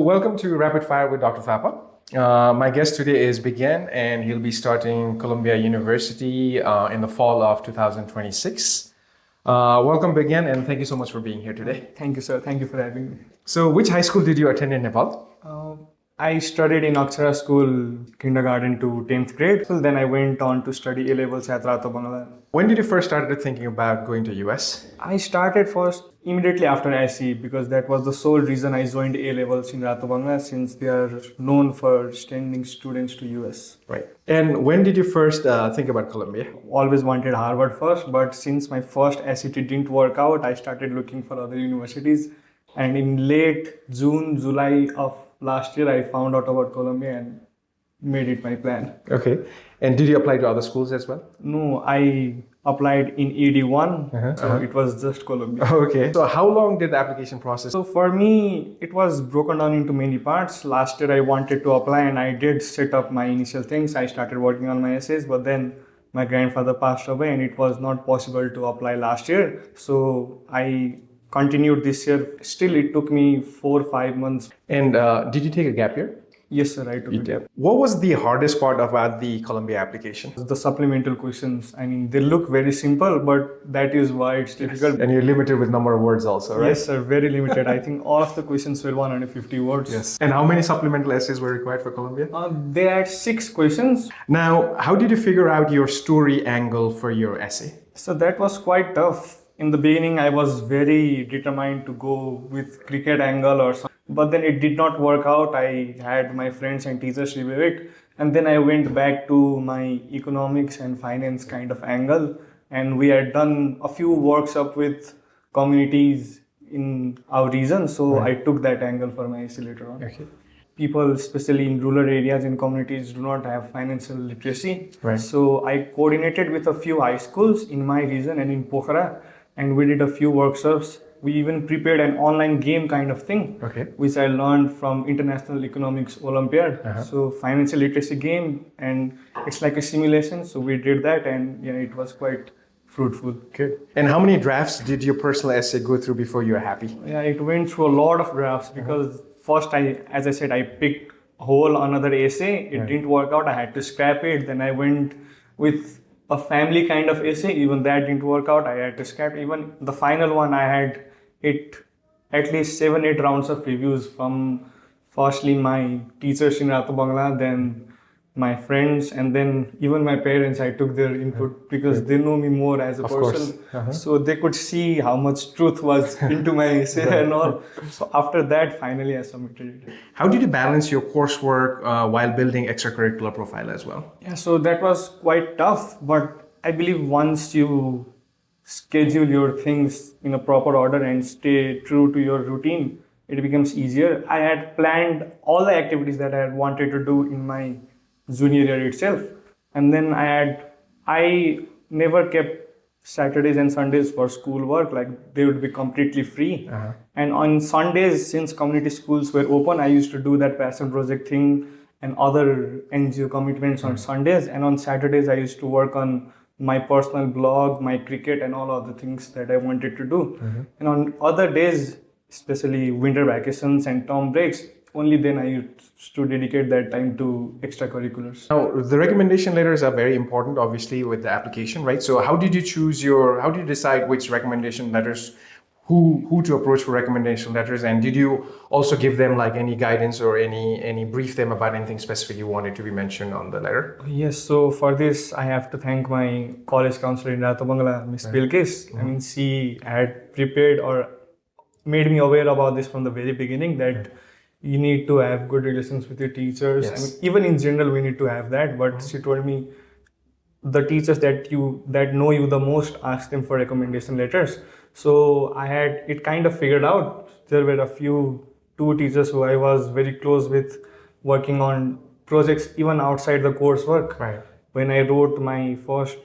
welcome to Rapid Fire with Dr. Thapa. My guest today is Bigyan, and he'll be starting Columbia University in the fall of 2026. Welcome, Bigyan, and thank you so much for being here today. Thank you, sir. Thank you for having me. So, which high school did you attend in Nepal? I studied in Akshara School, kindergarten to 10th grade. So then I went on to study A-levels at Thapa. When did you first start thinking about going to US? I started first immediately after SE because that was the sole reason I joined A-levels in Rathabangla, since they are known for sending students to US. Right. And when did you first think about Columbia? Always wanted Harvard first, but since my first SET didn't work out, I started looking for other universities. And in late June, July of last year, I found out about Columbia and made it my plan. Okay. And did you apply to other schools as well? No, I applied in ED1, so it was just Columbia. Okay. So how long did the application process? So for me, it was broken down into many parts. Last year, I wanted to apply and I did set up my initial things. I started working on my essays, but then my grandfather passed away and it was not possible to apply last year. So I continued this year. Still, it took me 4 or 5 months. And did you take a gap year? Yes, sir, I took a gap. What was the hardest part about the Columbia application? The supplemental questions. I mean, they look very simple, but that is why it's difficult. And you're limited with number of words also, right? Yes, sir, very limited. I think all of the questions were 150 words. Yes. And how many supplemental essays were required for Columbia? They had 6 questions. Now, how did you figure out your story angle for your essay? So that was quite tough. In the beginning, I was very determined to go with cricket angle or something. But then it did not work out. I had my friends and teachers review it. And then I went back to my economics and finance kind of angle. And we had done a few workshops with communities in our region. So I took that angle for my essay later on. Okay. People, especially in rural areas and communities, do not have financial literacy. Right. So I coordinated with a few high schools in my region and in Pokhara. And we did a few workshops. We even prepared an online game kind of thing, which I learned from International Economics Olympiad. So financial literacy game, and it's like a simulation. So we did that, and yeah, it was quite fruitful. Good. And how many drafts did your personal essay go through before you were happy? Yeah, it went through a lot of drafts because first as I said, I picked another essay. It didn't work out. I had to scrap it. Then I went with a family kind of essay. Even that didn't work out. I had to scrap. Even the final one, I had it at least 7-8 rounds of reviews from firstly my teachers in Rathabangla, then my friends, and then even my parents. I took their input because they know me more as a person. So they could see how much truth was into my essay and all. So after that, finally I submitted it. How did you balance your coursework while building extracurricular profile as well? Yeah, so that was quite tough, but I believe once you schedule your things in a proper order and stay true to your routine, it becomes easier. I had planned all the activities that I had wanted to do in my junior year itself. And then I never kept Saturdays and Sundays for schoolwork, like they would be completely free. And on Sundays, since community schools were open, I used to do that passion project thing and other NGO commitments on Sundays. And on Saturdays, I used to work on my personal blog, my cricket, and all other things that I wanted to do. And on other days, especially winter vacations and term breaks, only then I used to dedicate that time to extracurriculars. Now, the recommendation letters are very important, obviously, with the application, right? So how did you decide which recommendation letters, who to approach for recommendation letters? And did you also give them like any guidance or any brief them about anything specific you wanted to be mentioned on the letter? Yes, so for this, I have to thank my college counselor in Rathabangla, Ms. Bilkis. I mean, she had prepared or made me aware about this from the very beginning, that you need to have good relations with your teachers. I mean, even in general, we need to have that. But she told me, the teachers that know you the most, ask them for recommendation letters. So I had it kind of figured out. There were two teachers who I was very close with, working on projects even outside the coursework. Right. When I wrote my first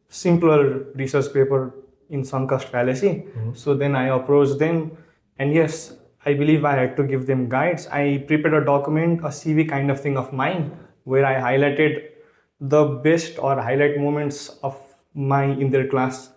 simpler research paper in sunk cost fallacy, so then I approached them, and yes, I believe I had to give them guides. I prepared a document, a CV kind of thing of mine, where I highlighted the best or highlight moments of mine in their class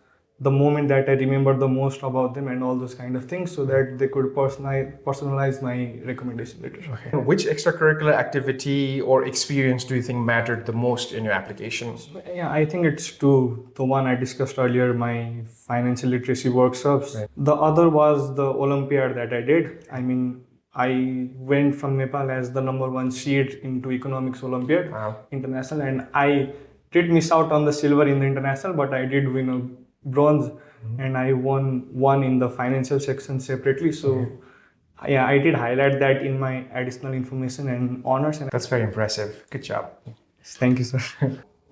the moment that I remember the most about them and all those kind of things, so that they could personalize my recommendation letter. Okay. Which extracurricular activity or experience do you think mattered the most in your application? Yeah, I think it's two. The one I discussed earlier, my financial literacy workshops. Right. The other was the Olympiad that I did. I mean, I went from Nepal as the number one seed into economics Olympiad international, and I did miss out on the silver in the international, but I did win a bronze, and I won one in the financial section separately. So yeah, I did highlight that in my additional information and honors. And That's very impressive. Good job. thank you, sir.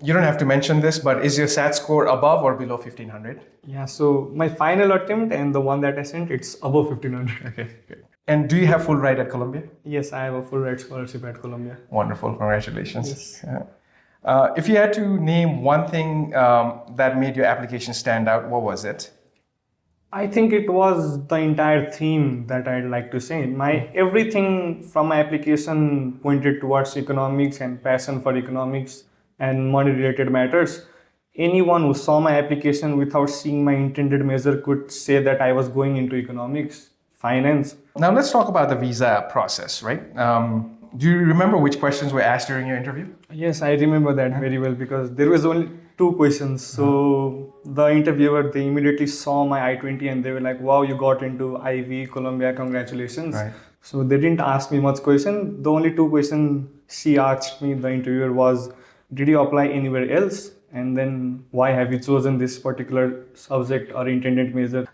You don't have to mention this, but is your SAT score above or below 1500? Yeah, so my final attempt and the one that I sent, it's above 1500. Okay, good. And do you have full ride at Columbia? Yes, I have a full ride scholarship at Columbia. Wonderful. Congratulations. Yes. Yeah. If you had to name one thing that made your application stand out, what was it? I think it was the entire theme that I'd like to say. My everything from my application pointed towards economics and passion for economics and money related matters. Anyone who saw my application without seeing my intended major could say that I was going into economics, finance. Now let's talk about the visa process, right? Do you remember which questions were asked during your interview? Yes, I remember that very well because there was only two questions. So the interviewer, they immediately saw my I-20 and they were like, wow, you got into Ivy, Columbia, congratulations. Right. So they didn't ask me much question. The only two questions she asked me, the interviewer, was, did you apply anywhere else? And then why have you chosen this particular subject or intended major?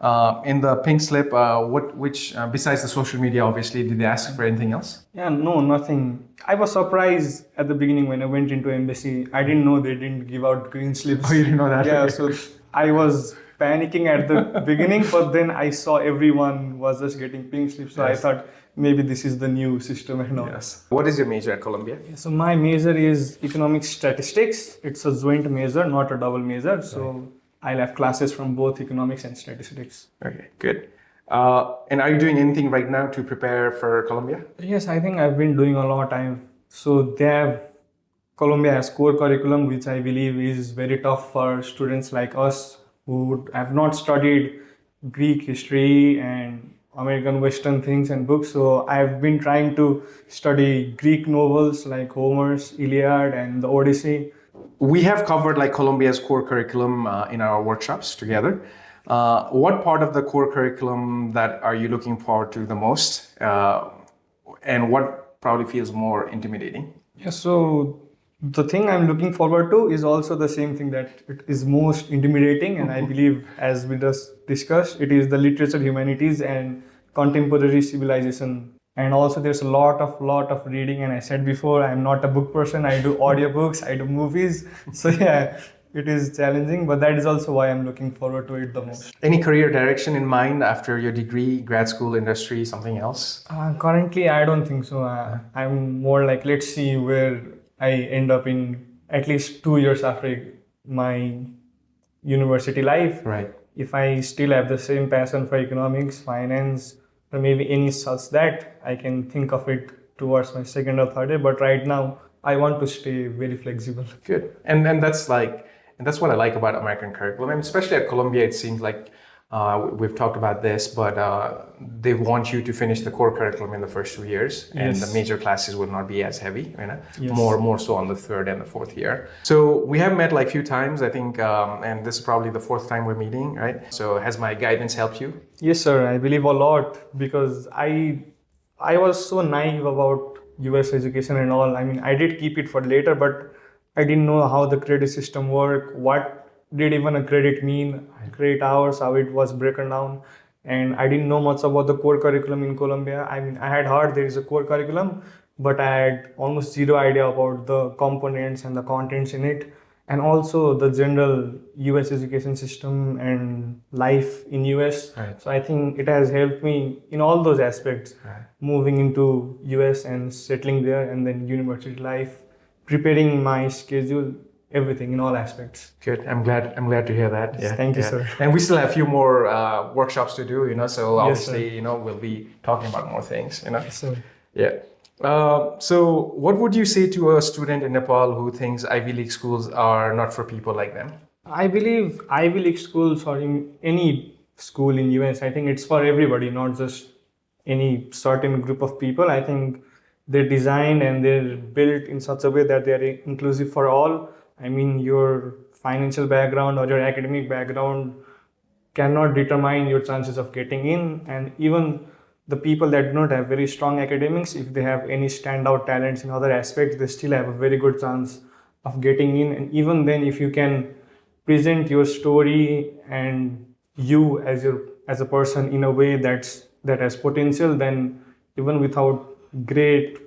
In the pink slip, which besides the social media, obviously, did they ask for anything else? Yeah, no, nothing. I was surprised at the beginning when I went into embassy. I didn't know they didn't give out green slips. Oh, you didn't know that? Yeah, so I was panicking at the beginning, but then I saw everyone was just getting pink slips. So Yes. I thought maybe this is the new system and all. Yes. What is your major at Columbia? So my major is economics statistics. It's a joint major, not a double major. So I'll have classes from both economics and statistics. Okay, good. And are you doing anything right now to prepare for Columbia? Yes, I think I've been doing a lot. So they have Columbia has core curriculum, which I believe is very tough for students like us who have not studied Greek history and American Western things and books. So I've been trying to study Greek novels like Homer's Iliad and the Odyssey. We have covered like Columbia's core curriculum in our workshops together. What part of the core curriculum that are you looking forward to the most? And what probably feels more intimidating? Yeah, so the thing I'm looking forward to is also the same thing that it is most intimidating, and I believe, as we just discussed, it is the literature, humanities, and contemporary civilization. And also, there's a lot of reading. And I said before, I'm not a book person. I do audiobooks, I do movies. So yeah, it is challenging, but that is also why I'm looking forward to it the most. Any career direction in mind after your degree, grad school, industry, something else? Currently, I don't think so. I'm more like, let's see where I end up in at least 2 years after my university life. Right. If I still have the same passion for economics, finance, or maybe any such that, I can think of it towards my second or third year. But right now, I want to stay very flexible. Good. And that's what I like about American curriculum. And especially at Columbia, it seems like we've talked about this, but they want you to finish the core curriculum in the first 2 years, and Yes. the major classes will not be as heavy, you know, Yes. more so on the third and the fourth year. So we have met like a few times, I think, and this is probably the fourth time we're meeting, right? So has my guidance helped you? Yes, sir. I believe a lot because I was so naive about US education and all. I mean, I did keep it for later, but I didn't know how the credit system worked, what did even a credit mean, credit hours, how it was broken down. And I didn't know much about the core curriculum in Columbia. I mean, I had heard there is a core curriculum, but I had almost zero idea about the components and the contents in it. And also the general US education system and life in US. Right. So I think it has helped me in all those aspects, moving into US and settling there, and then university life, preparing my schedule, everything in all aspects. Good. I'm glad to hear that. Yes, thank you, sir. And we still have a few more workshops to do, you know, so Yes, obviously, you know, we'll be talking about more things, you know. So Yeah. So what would you say to a student in Nepal who thinks Ivy League schools are not for people like them? I believe Ivy League schools or in any school in US, I think it's for everybody, not just any certain group of people. I think they're designed and they're built in such a way that they're inclusive for all. I mean, your financial background or your academic background cannot determine your chances of getting in. And even the people that do not have very strong academics, if they have any standout talents in other aspects, they still have a very good chance of getting in. And even then, if you can present your story and you as a person in a way that has potential, then even without great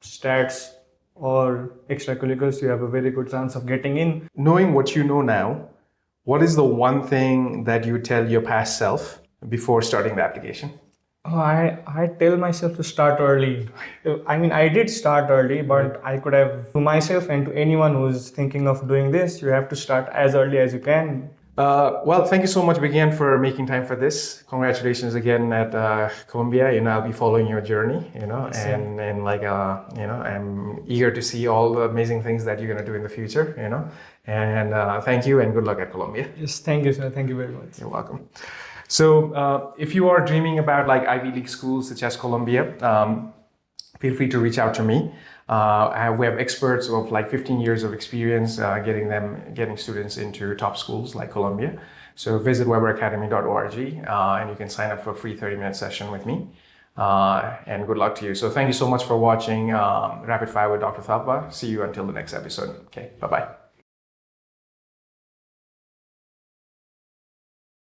stats or extracurriculars, you have a very good chance of getting in. Knowing what you know now, what is the one thing that you tell your past self before starting the application? Oh, I tell myself to start early. I mean, I did start early, but I could have, to myself and to anyone who's thinking of doing this, you have to start as early as you can. Well, thank you so much, Bigyan, for making time for this. Congratulations again at Columbia. I'll be following your journey, and like, I'm eager to see all the amazing things that you're going to do in the future, and thank you and good luck at Columbia. Yes, thank you, sir. Thank you very much. You're welcome. So if you are dreaming about like Ivy League schools such as Columbia, feel free to reach out to me. We have experts of like 15 years of experience getting students into top schools like Columbia. So visit weberacademy.org and you can sign up for a free 30-minute session with me. And good luck to you. So thank you so much for watching Rapid Fire with Dr. Thapa. See you until the next episode. Okay, bye-bye.